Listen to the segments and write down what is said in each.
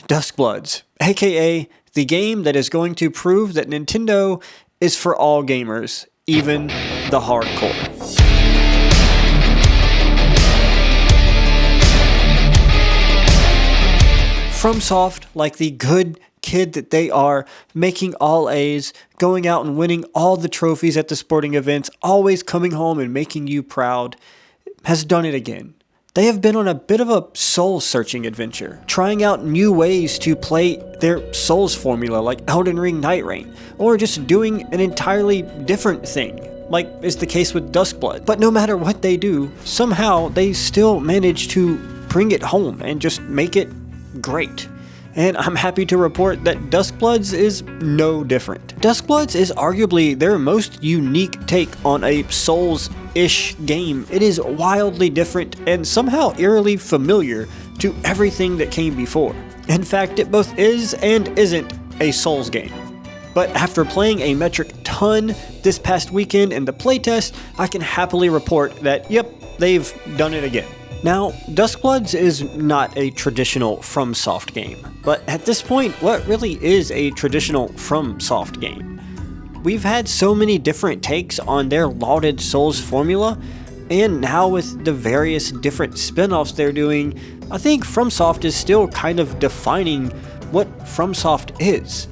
Duskbloods, aka the game that is going to prove that Nintendo is for all gamers, even the hardcore. FromSoft, like the good kid that they are, making all A's, going out and winning all the trophies at the sporting events, always coming home and making you proud, has done it again. They have been on a bit of a soul-searching adventure, trying out new ways to play their Souls formula like Elden Ring Night Rain, or just doing an entirely different thing, like is the case with Duskblood. But no matter what they do, somehow they still manage to bring it home and just make it great. And I'm happy to report that Duskbloods is no different. Duskbloods is arguably their most unique take on a Souls-ish game. It is wildly different and somehow eerily familiar to everything that came before. In fact, it both is and isn't a Souls game. But after playing a metric ton this past weekend in the playtest, I can happily report that, yep, they've done it again. Now, Duskbloods is not a traditional FromSoft game, but at this point, what really is a traditional FromSoft game? We've had so many different takes on their lauded Souls formula, and now with the various different spin-offs they're doing, I think FromSoft is still kind of defining what FromSoft is.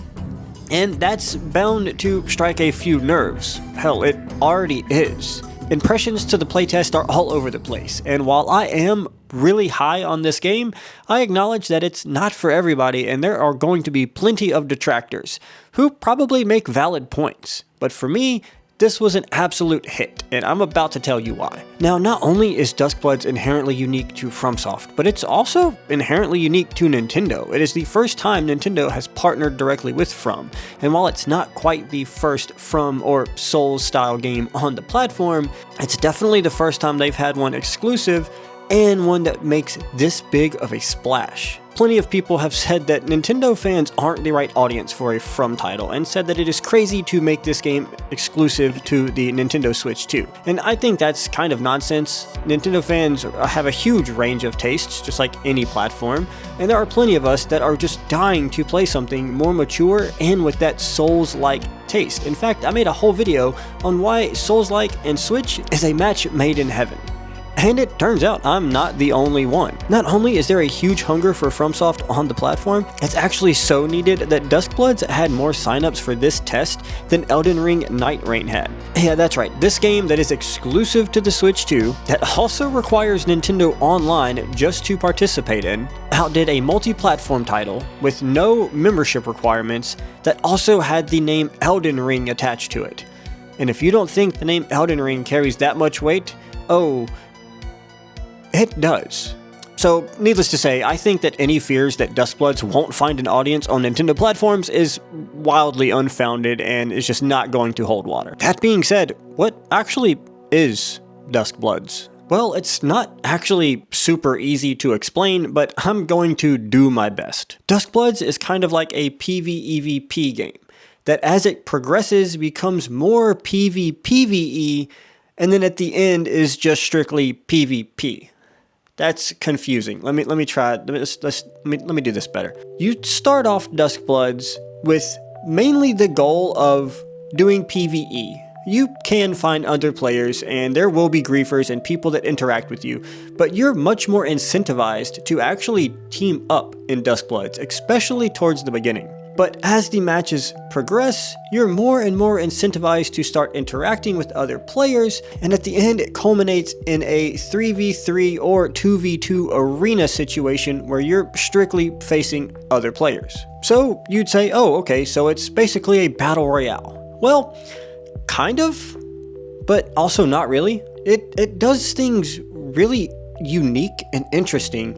And that's bound to strike a few nerves. Hell, it already is. Impressions to the playtest are all over the place, and while I am really high on this game, I acknowledge that it's not for everybody and there are going to be plenty of detractors, who probably make valid points. But for me, this was an absolute hit, and I'm about to tell you why. Now, not only is Duskbloods inherently unique to FromSoft, but it's also inherently unique to Nintendo. It is the first time Nintendo has partnered directly with From, and while it's not quite the first From or Souls-style game on the platform, it's definitely the first time they've had one exclusive, and one that makes this big of a splash. Plenty of people have said that Nintendo fans aren't the right audience for a From title, and said that it is crazy to make this game exclusive to the Nintendo Switch 2. And I think that's kind of nonsense. Nintendo fans have a huge range of tastes, just like any platform, and there are plenty of us that are just dying to play something more mature and with that Souls-like taste. In fact, I made a whole video on why Souls-like and Switch is a match made in heaven. And it turns out I'm not the only one. Not only is there a huge hunger for FromSoft on the platform, it's actually so needed that Duskbloods had more signups for this test than Elden Ring Night Rain had. Yeah, that's right, this game that is exclusive to the Switch 2, that also requires Nintendo Online just to participate in, outdid a multi-platform title with no membership requirements that also had the name Elden Ring attached to it. And if you don't think the name Elden Ring carries that much weight, oh, it does. So, needless to say, I think that any fears that Duskbloods won't find an audience on Nintendo platforms is wildly unfounded and is just not going to hold water. That being said, what actually is Duskbloods? Well, it's not actually super easy to explain, but I'm going to do my best. Duskbloods is kind of like a PvEvP game, that as it progresses becomes more PvPvE, and then at the end is just strictly PvP. That's confusing. Let me try. Let me do this better. You start off Duskbloods with mainly the goal of doing PvE. You can find other players, and there will be griefers and people that interact with you, but you're much more incentivized to actually team up in Duskbloods, especially towards the beginning. But as the matches progress, you're more and more incentivized to start interacting with other players, and at the end it culminates in a 3v3 or 2v2 arena situation where you're strictly facing other players. So you'd say, oh, okay, so it's basically a battle royale. Well, kind of, but also not really. It does things really unique and interesting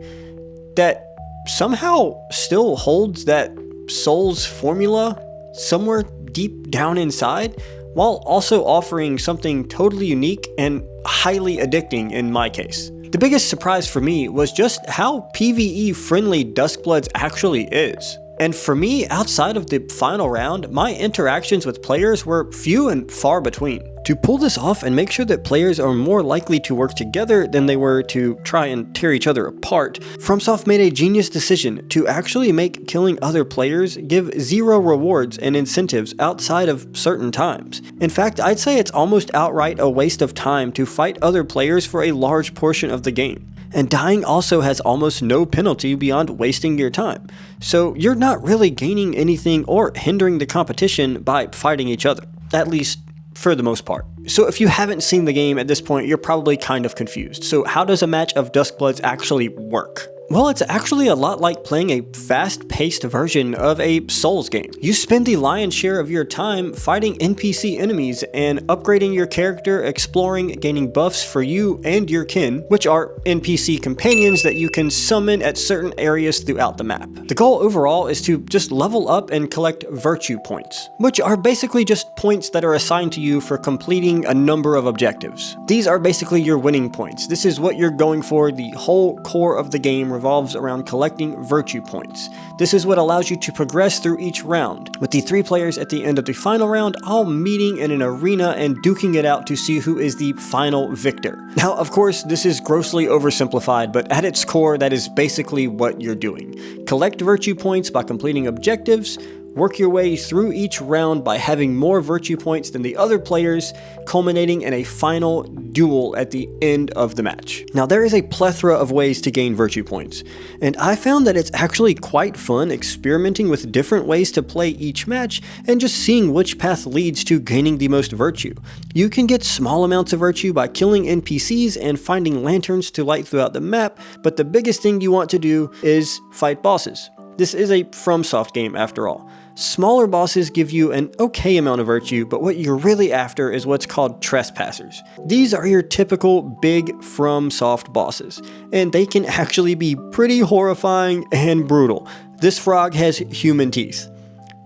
that somehow still holds that Souls formula somewhere deep down inside, while also offering something totally unique and highly addicting in my case. The biggest surprise for me was just how PvE friendly Duskbloods actually is. And for me, outside of the final round, my interactions with players were few and far between. To pull this off and make sure that players are more likely to work together than they were to try and tear each other apart, FromSoft made a genius decision to actually make killing other players give 0 rewards and incentives outside of certain times. In fact, I'd say it's almost outright a waste of time to fight other players for a large portion of the game. And dying also has almost no penalty beyond wasting your time. So you're not really gaining anything or hindering the competition by fighting each other, at least for the most part. So if you haven't seen the game at this point, you're probably kind of confused. So how does a match of Duskbloods actually work? Well, it's actually a lot like playing a fast-paced version of a Souls game. You spend the lion's share of your time fighting NPC enemies and upgrading your character, exploring, gaining buffs for you and your kin, which are NPC companions that you can summon at certain areas throughout the map. The goal overall is to just level up and collect virtue points, which are basically just points that are assigned to you for completing a number of objectives. These are basically your winning points. This is what you're going for. The whole core of the game revolves around collecting virtue points. This is what allows you to progress through each round, with the 3 players at the end of the final round all meeting in an arena and duking it out to see who is the final victor. Now, of course, this is grossly oversimplified, but at its core, that is basically what you're doing. Collect virtue points by completing objectives, work your way through each round by having more virtue points than the other players, culminating in a final duel at the end of the match. Now, there is a plethora of ways to gain virtue points, and I found that it's actually quite fun experimenting with different ways to play each match and just seeing which path leads to gaining the most virtue. You can get small amounts of virtue by killing NPCs and finding lanterns to light throughout the map, but the biggest thing you want to do is fight bosses. This is a FromSoft game after all. Smaller bosses give you an okay amount of virtue, but what you're really after is what's called trespassers. These are your typical big FromSoft bosses, and they can actually be pretty horrifying and brutal. This frog has human teeth,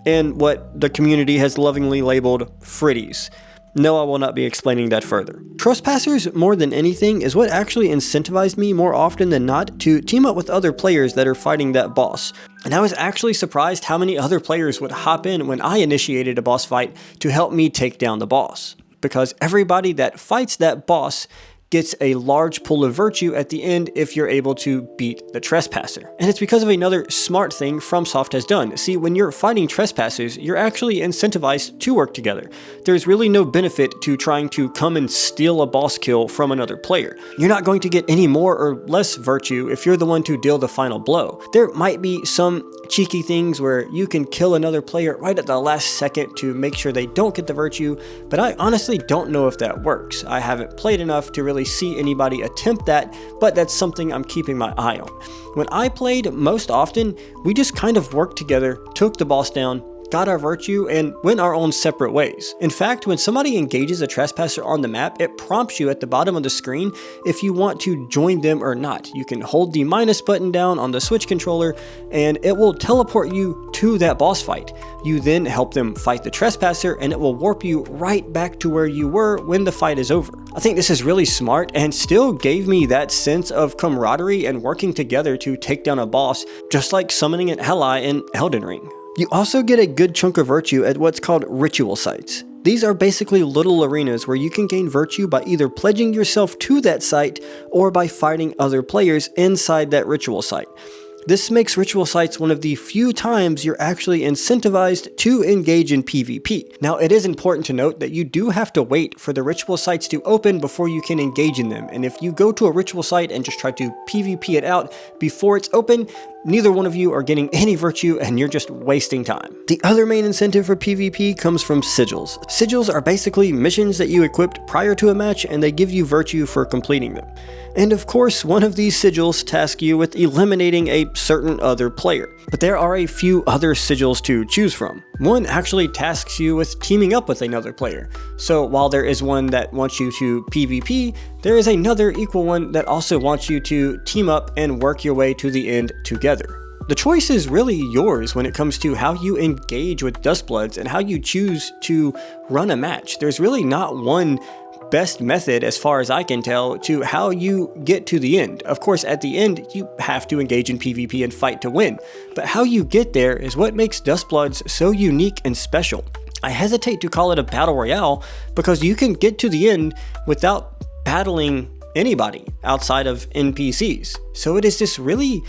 and what the community has lovingly labeled fritties. No, I will not be explaining that further. Trespassers, more than anything, is what actually incentivized me more often than not to team up with other players that are fighting that boss. And I was actually surprised how many other players would hop in when I initiated a boss fight to help me take down the boss. Because everybody that fights that boss gets a large pool of virtue at the end if you're able to beat the trespasser. And it's because of another smart thing FromSoft has done. See, when you're fighting trespassers, you're actually incentivized to work together. There's really no benefit to trying to come and steal a boss kill from another player. You're not going to get any more or less virtue if you're the one to deal the final blow. There might be some cheeky things where you can kill another player right at the last second to make sure they don't get the virtue, but I honestly don't know if that works. I haven't played enough to really see anybody attempt that, but that's something I'm keeping my eye on. When I played, most often, we just kind of worked together, took the boss down, got our virtue, and went our own separate ways. In fact, when somebody engages a trespasser on the map, it prompts you at the bottom of the screen if you want to join them or not. You can hold the minus button down on the Switch controller, and it will teleport you to that boss fight. You then help them fight the trespasser, and it will warp you right back to where you were when the fight is over. I think this is really smart and still gave me that sense of camaraderie and working together to take down a boss, just like summoning an ally in Elden Ring. You also get a good chunk of virtue at what's called ritual sites. These are basically little arenas where you can gain virtue by either pledging yourself to that site or by fighting other players inside that ritual site. This makes ritual sites one of the few times you're actually incentivized to engage in PvP. Now, it is important to note that you do have to wait for the ritual sites to open before you can engage in them, and if you go to a ritual site and just try to PvP it out before it's open, neither one of you are getting any virtue and you're just wasting time. The other main incentive for PvP comes from sigils. Sigils are basically missions that you equipped prior to a match and they give you virtue for completing them. And of course, one of these sigils tasks you with eliminating a certain other player. But there are a few other sigils to choose from. One actually tasks you with teaming up with another player. So while there is one that wants you to PvP, there is another equal one that also wants you to team up and work your way to the end together. The choice is really yours when it comes to how you engage with Duskbloods and how you choose to run a match. There's really not one best method, as far as I can tell, to how you get to the end. Of course, at the end, you have to engage in PvP and fight to win, but how you get there is what makes Duskbloods so unique and special. I hesitate to call it a battle royale because you can get to the end without battling anybody outside of NPCs. So it is this really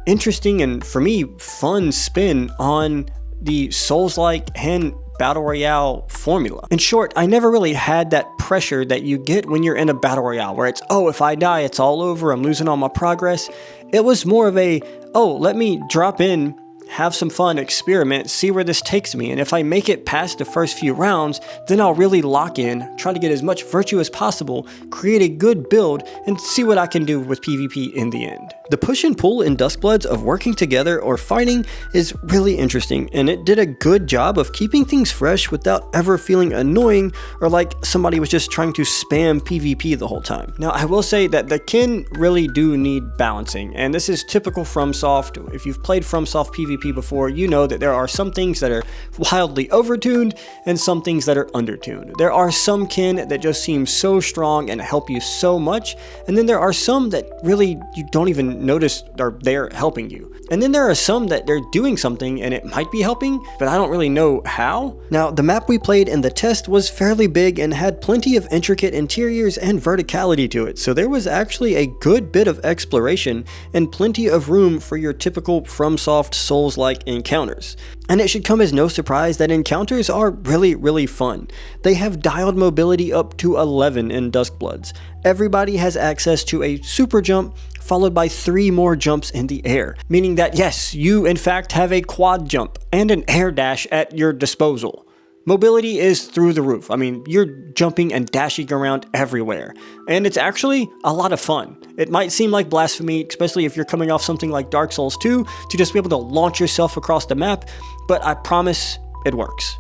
interesting and, for me, fun spin on the Souls-like and battle royale formula. In short, I never really had that pressure that you get when you're in a battle royale, where it's, oh, if I die, it's all over, I'm losing all my progress. It was more of a, oh, let me drop in, have some fun, experiment, see where this takes me, and if I make it past the first few rounds, then I'll really lock in, try to get as much virtue as possible, create a good build, and see what I can do with PvP in the end. The push and pull in Duskbloods of working together or fighting is really interesting, and it did a good job of keeping things fresh without ever feeling annoying or like somebody was just trying to spam PvP the whole time. Now, I will say that the kin really do need balancing, and this is typical FromSoft. If you've played FromSoft PvP before, you know that there are some things that are wildly overtuned and some things that are undertuned. There are some kin that just seem so strong and help you so much, and then there are some that really you don't even notice are there helping you. And then there are some that they're doing something and it might be helping, but I don't really know how. Now, the map we played in the test was fairly big and had plenty of intricate interiors and verticality to it, so there was actually a good bit of exploration and plenty of room for your typical FromSoft Souls-like encounters. And it should come as no surprise that encounters are really fun. They have dialed mobility up to 11 in Duskbloods. Everybody has access to a super jump, followed by 3 more jumps in the air, meaning that yes, you in fact have a quad jump and an air dash at your disposal. Mobility is through the roof. I mean, you're jumping and dashing around everywhere, and it's actually a lot of fun. It might seem like blasphemy, especially if you're coming off something like Dark Souls 2, to just be able to launch yourself across the map, but I promise it works.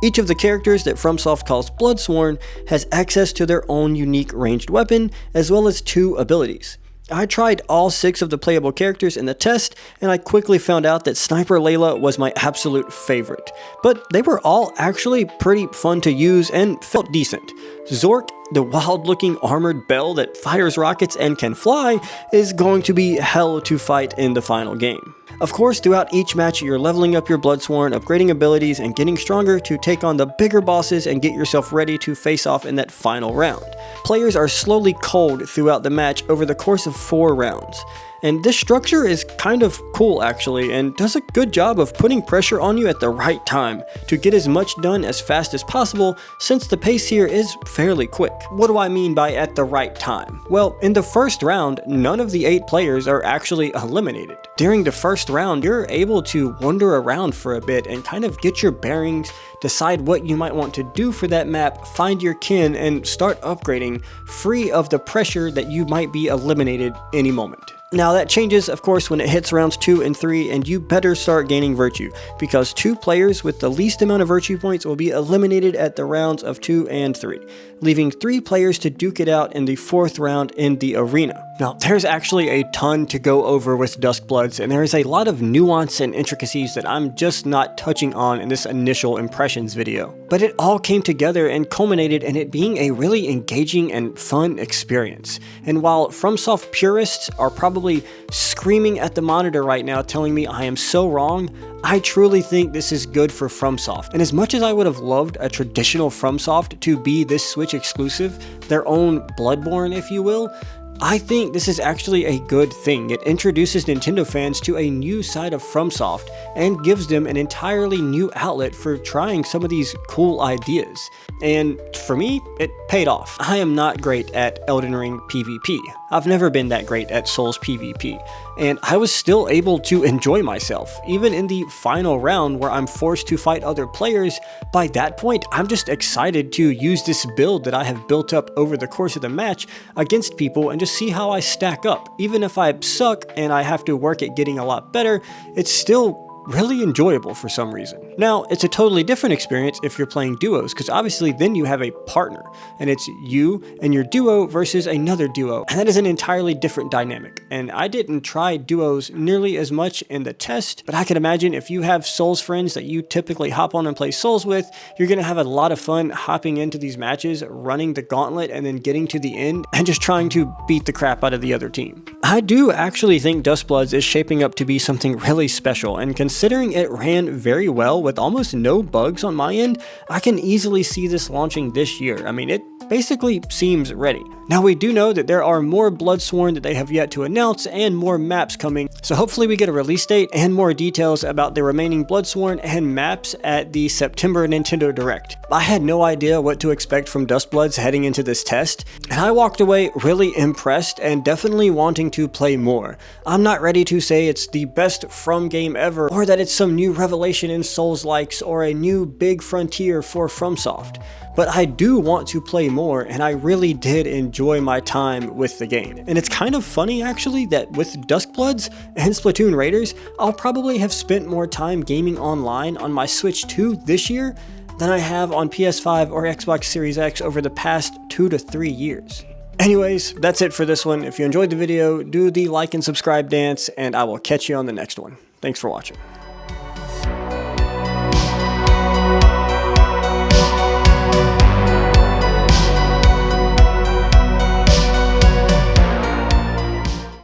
Each of the characters that FromSoft calls Bloodsworn has access to their own unique ranged weapon, as well as 2 abilities. I tried all 6 of the playable characters in the test, and I quickly found out that Sniper Layla was my absolute favorite. But they were all actually pretty fun to use and felt decent. Zork, the wild-looking armored belle that fires rockets and can fly, is going to be hell to fight in the final game. Of course, throughout each match, you're leveling up your Bloodsworn, upgrading abilities, and getting stronger to take on the bigger bosses and get yourself ready to face off in that final round. Players are slowly culled throughout the match over the course of 4 rounds. And this structure is kind of cool actually, and does a good job of putting pressure on you at the right time to get as much done as fast as possible, since the pace here is fairly quick. What do I mean by at the right time? Well, in the first round, none of the 8 players are actually eliminated. During the first round, you're able to wander around for a bit and kind of get your bearings, decide what you might want to do for that map, find your kin, and start upgrading, free of the pressure that you might be eliminated any moment. Now that changes, of course, when it hits rounds 2 and 3, and you better start gaining virtue, because 2 players with the least amount of virtue points will be eliminated at the rounds of 2 and 3, leaving 3 players to duke it out in the 4th round in the arena. Now, there's actually a ton to go over with Duskbloods, and there is a lot of nuance and intricacies that I'm just not touching on in this initial impressions video. But it all came together and culminated in it being a really engaging and fun experience. And while FromSoft purists are probably screaming at the monitor right now telling me I am so wrong, I truly think this is good for FromSoft. And as much as I would have loved a traditional FromSoft to be this Switch exclusive, their own Bloodborne if you will, I think this is actually a good thing. It introduces Nintendo fans to a new side of FromSoft and gives them an entirely new outlet for trying some of these cool ideas. And for me, it paid off. I am not great at Elden Ring PvP. I've never been that great at Souls PvP, and I was still able to enjoy myself. Even in the final round where I'm forced to fight other players, by that point I'm just excited to use this build that I have built up over the course of the match against people and just see how I stack up. Even if I suck and I have to work at getting a lot better, it's still really enjoyable for some reason. Now, it's a totally different experience if you're playing duos, because obviously then you have a partner, and it's you and your duo versus another duo, and that is an entirely different dynamic. And I didn't try duos nearly as much in the test, but I can imagine if you have Souls friends that you typically hop on and play Souls with, you're going to have a lot of fun hopping into these matches, running the gauntlet, and then getting to the end, and just trying to beat the crap out of the other team. I do actually think Duskbloods is shaping up to be something really special, and considering it ran very well with almost no bugs on my end, I can easily see this launching this year. I mean, it basically seems ready. Now, we do know that there are more Bloodsworn that they have yet to announce and more maps coming, so hopefully we get a release date and more details about the remaining Bloodsworn and maps at the September Nintendo Direct. I had no idea what to expect from Duskbloods heading into this test, and I walked away really impressed and definitely wanting to play more. I'm not ready to say it's the best From game ever, or that it's some new revelation in Souls-likes or a new big frontier for FromSoft. But I do want to play more, and I really did enjoy my time with the game. And it's kind of funny actually that with Duskbloods and Splatoon Raiders, I'll probably have spent more time gaming online on my Switch 2 this year than I have on PS5 or Xbox Series X over the past 2 to 3 years. Anyways, that's it for this one. If you enjoyed the video, do the like and subscribe dance, and I will catch you on the next one. Thanks for watching.